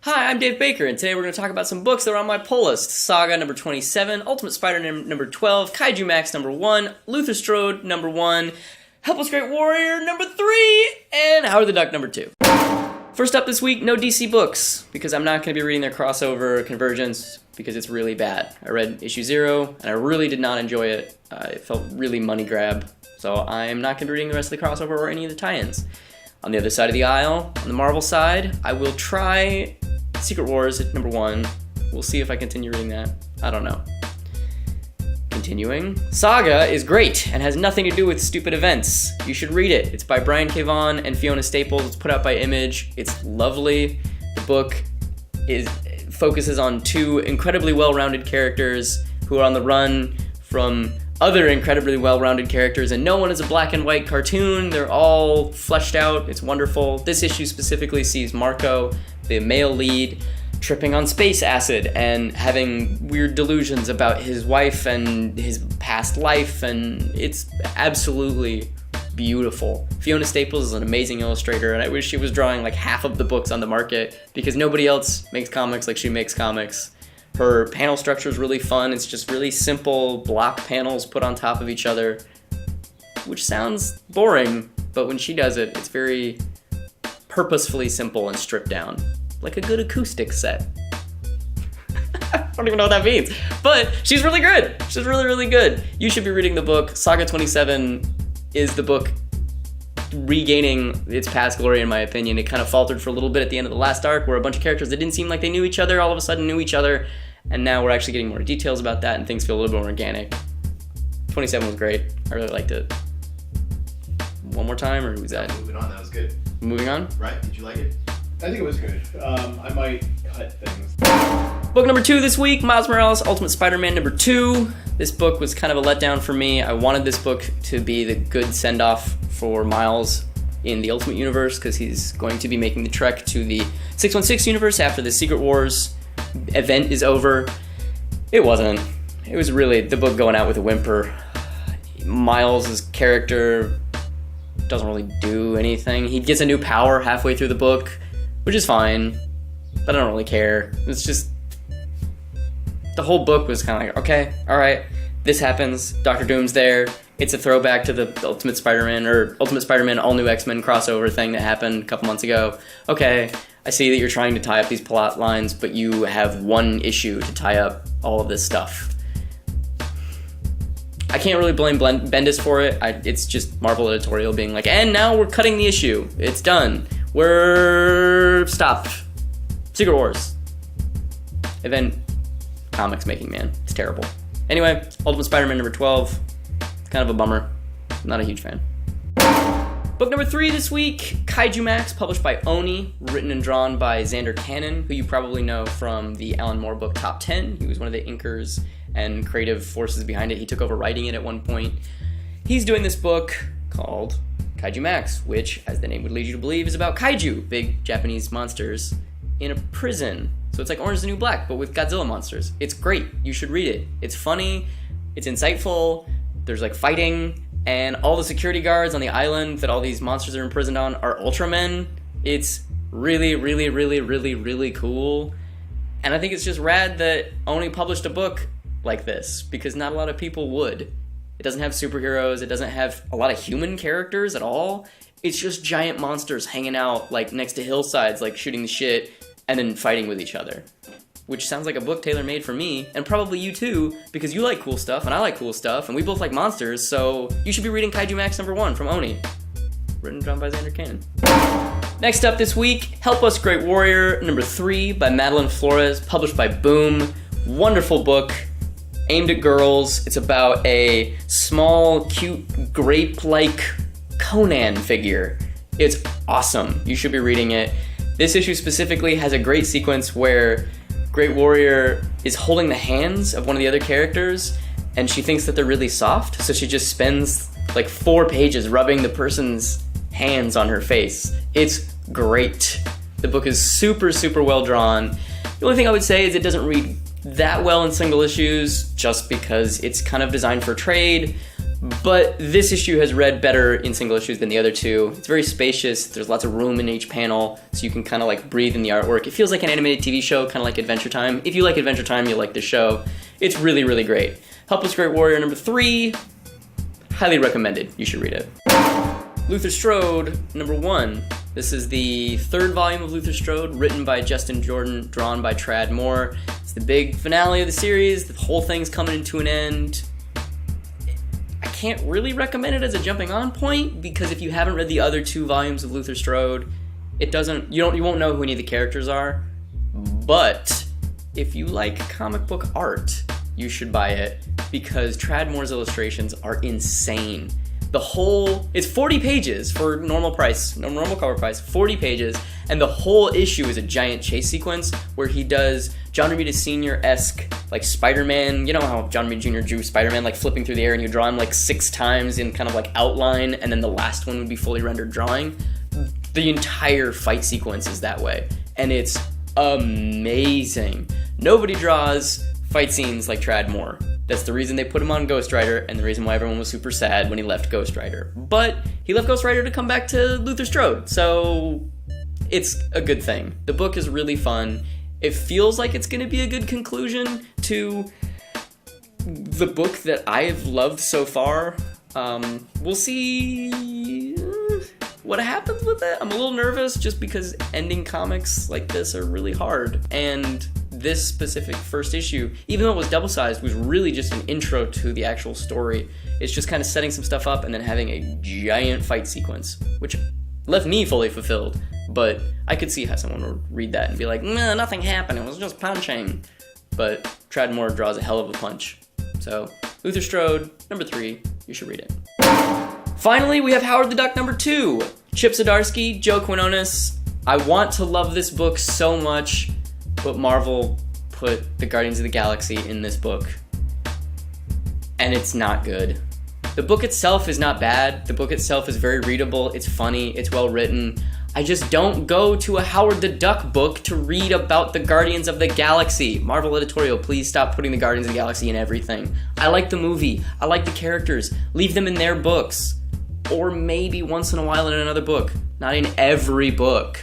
Hi, I'm Dave Baker, and today we're going to talk about some books that are on my pull list. Saga number 27, Ultimate Spider-Man number 12, Kaiju Max number 1, Luther Strode number 1, Helpless Great Warrior number 3, and Howard the Duck number 2. First up this week, no DC books, because I'm not going to be reading their crossover Convergence, because it's really bad. I read issue 0, and I really did not enjoy it. It felt really money grab, so I'm not going to be reading the rest of the crossover or any of the tie-ins. On the other side of the aisle, on the Marvel side, I will try Secret Wars at number 1. We'll see if I continue reading that. I don't know. Continuing, Saga is great and has nothing to do with stupid events. You should read it. It's by Brian K. Vaughan and Fiona Staples. It's put out by Image. It's lovely. The book focuses on two incredibly well-rounded characters who are on the run from other incredibly well-rounded characters, and no one is a black and white cartoon. They're all fleshed out. It's wonderful. This issue specifically sees Marco, the male lead, tripping on space acid and having weird delusions about his wife and his past life, and it's absolutely beautiful. Fiona Staples is an amazing illustrator, and I wish she was drawing like half of the books on the market because nobody else makes comics like she makes comics. Her panel structure is really fun. It's just really simple block panels put on top of each other, which sounds boring, but when she does it, it's very purposefully simple and stripped down. Like a good acoustic set. I don't even know what that means. But she's really good. She's really, really good. You should be reading the book. Saga 27 is the book regaining its past glory, in my opinion. It kind of faltered for a little bit at the end of the last arc, where a bunch of characters that didn't seem like they knew each other all of a sudden knew each other. And now we're actually getting more details about that, and things feel a little more organic. 27 was great. I really liked it. One more time, or was that? Moving on, that was good. Moving on? Right, did you like it? I think it was good. I might cut things. Book number 2 this week, Miles Morales, Ultimate Spider-Man number 2. This book was kind of a letdown for me. I wanted this book to be the good send-off for Miles in the Ultimate Universe, because he's going to be making the trek to the 616 universe after the Secret Wars event is over. It wasn't. It was really the book going out with a whimper. Miles' character doesn't really do anything. He gets a new power halfway through the book, which is fine, but I don't really care. It's just, the whole book was kind of like, okay, all right, this happens, Doctor Doom's there, it's a throwback to the Ultimate Spider-Man, or Ultimate Spider-Man All New X-Men crossover thing that happened a couple months ago. Okay, I see that you're trying to tie up these plot lines, but you have one issue to tie up all of this stuff. I can't really blame Bendis for it. It's just Marvel editorial being like, and now we're cutting the issue. It's done. We're stopped. Secret Wars. Event comics making, man. It's terrible. Anyway, Ultimate Spider-Man number 12. Kind of a bummer. Not a huge fan. Book number 3 this week, Kaiju Max, published by Oni, written and drawn by Xander Cannon, who you probably know from the Alan Moore book Top 10. He was one of the inkers and creative forces behind it. He took over writing it at one point. He's doing this book called Kaiju Max, which, as the name would lead you to believe, is about kaiju, big Japanese monsters, in a prison. So it's like Orange is the New Black, but with Godzilla monsters. It's great. You should read it. It's funny. It's insightful. There's like fighting, and all the security guards on the island that all these monsters are imprisoned on are Ultramen. It's really, really, really, really, really cool. And I think it's just rad that Oni published a book like this, because not a lot of people would. It doesn't have superheroes, it doesn't have a lot of human characters at all. It's just giant monsters hanging out like next to hillsides, like shooting the shit and then fighting with each other. Which sounds like a book tailor-made for me, and probably you too, because you like cool stuff and I like cool stuff, and we both like monsters, so you should be reading Kaiju Max number 1 from Oni. Written and drawn by Xander Cannon. Next up this week, Help Us Great Warrior number 3 by Madeline Flores, published by Boom. Wonderful book. Aimed at girls. It's about a small, cute, grape-like Conan figure. It's awesome. You should be reading it. This issue specifically has a great sequence where Great Warrior is holding the hands of one of the other characters, and she thinks that they're really soft, so she just spends like 4 pages rubbing the person's hands on her face. It's great. The book is super, super well drawn. The only thing I would say is it doesn't read that well in single issues, just because it's kind of designed for trade, But this issue has read better in single issues than the other two. It's very spacious. There's lots of room in each panel, so you can kind of like breathe in the artwork. It feels like an animated TV show, kind of like Adventure Time. If you like Adventure Time, you'll like the show. It's really, really great. Helpless Great Warrior number 3, highly recommended. You should read it. Luther Strode number 1. This is the 3rd volume of Luther Strode, written by Justin Jordan, drawn by Tradd Moore. It's the big finale of the series. The whole thing's coming into an end. I can't really recommend it as a jumping on point, because if you haven't read the other 2 volumes of Luther Strode, you won't know who any of the characters are. But if you like comic book art, you should buy it, because Tradd Moore's illustrations are insane. It's 40 pages for normal cover price, 40 pages, and the whole issue is a giant chase sequence where he does John Romita Sr.-esque, like Spiderman. You know how John Romita Jr. drew Spiderman, like flipping through the air, and you draw him like 6 times in kind of like outline, and then the last one would be fully rendered drawing. The entire fight sequence is that way, and it's amazing. Nobody draws fight scenes like Tradd Moore. That's the reason they put him on Ghost Rider, and the reason why everyone was super sad when he left Ghost Rider. But he left Ghost Rider to come back to Luther Strode, so it's a good thing. The book is really fun. It feels like it's going to be a good conclusion to the book that I've loved so far. We'll see what happens with it. I'm a little nervous just because ending comics like this are really hard, and this specific first issue, even though it was double-sized, was really just an intro to the actual story. It's just kind of setting some stuff up and then having a giant fight sequence, which left me fully fulfilled. But I could see how someone would read that and be like, nah, nothing happened, it was just punching. But Tradd Moore draws a hell of a punch. So, Luther Strode, number 3, you should read it. Finally, we have Howard the Duck number 2. Chip Zdarsky, Joe Quinones. I want to love this book so much, but Marvel put the Guardians of the Galaxy in this book, and it's not good. The book itself is not bad. The book itself is very readable. It's funny. It's well written. I just don't go to a Howard the Duck book to read about the Guardians of the Galaxy. Marvel editorial, please stop putting the Guardians of the Galaxy in everything. I like the movie. I like the characters. Leave them in their books. Or maybe once in a while in another book. Not in every book.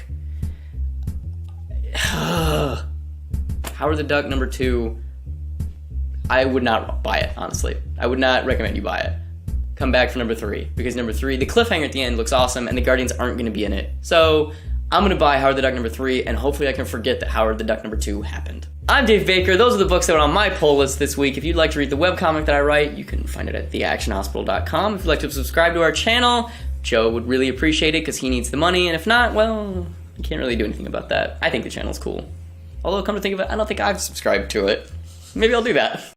Howard the Duck number 2, I would not buy it, honestly. I would not recommend you buy it. Come back for number 3, because number 3, the cliffhanger at the end looks awesome, and the Guardians aren't going to be in it. So, I'm going to buy Howard the Duck number 3, and hopefully I can forget that Howard the Duck number 2 happened. I'm Dave Baker. Those are the books that were on my poll list this week. If you'd like to read the webcomic that I write, you can find it at theactionhospital.com. If you'd like to subscribe to our channel, Joe would really appreciate it, because he needs the money, and if not, well, I can't really do anything about that. I think the channel's cool. Although, come to think of it, I don't think I've subscribed to it. Maybe I'll do that.